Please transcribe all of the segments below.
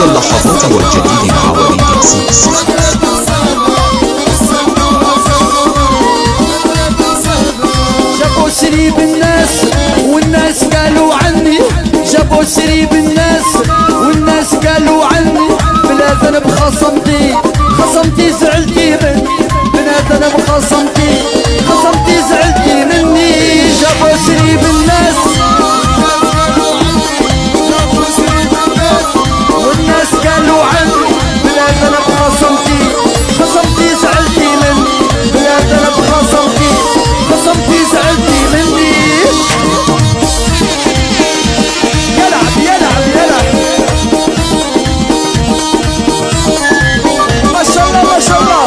كل اللحظات والجديد مع وليد سيكس. جابوا سريب الناس والناس قالوا عني، جابوا سريب الناس والناس قالوا عني، بلا ذنب خصمتي خصمتي زعلتي مني، بلا ذنب خصمتي خصمتي زعلتي مني. جابوا سريب الناس والناس قالوا عني، بلا ذنب خصمتي خصمتي زعلتي مني، بلا ذنب خصمتي خصمتي زعلتي مني. يلعب يلعب يلعب ما شاء الله ما شاء الله.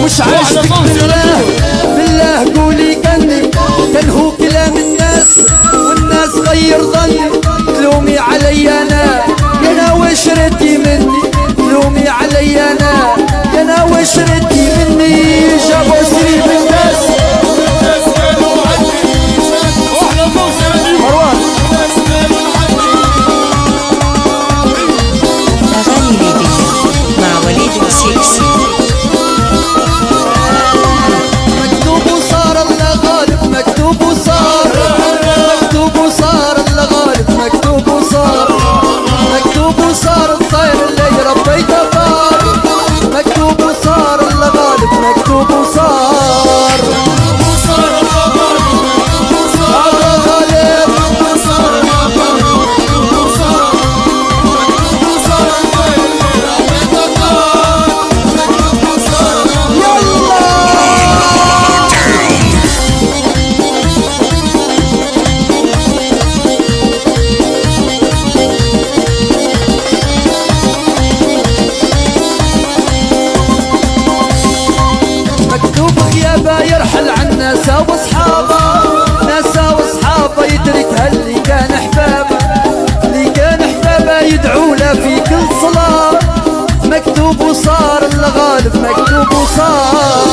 مش عاشقك بالله بالله قولي كان هو كلام الناس والناس غير ظني، تلومي علي انا وش ردي مني، تلومي علي انا وش ردي مني. جابوا سريب الناس مروان أغاني ليبية مع وليد سيكس. مكتوب وصار الله غالب، مكتوب وصار مكتوب وصار الله غالب، مكتوب وصار مكتوب وصار الطير اللي ربيته طار، مكتوب وصار الله غالب، مكتوب وصار الله غالب. مكتوب غيابه يرحل عن ناسا واصحابه، ناسا واصحابه يتركها اللي كان احبابه، اللي كان احبابه يدعوا له في كل صلاه، مكتوب وصار الله غالب، مكتوب وصار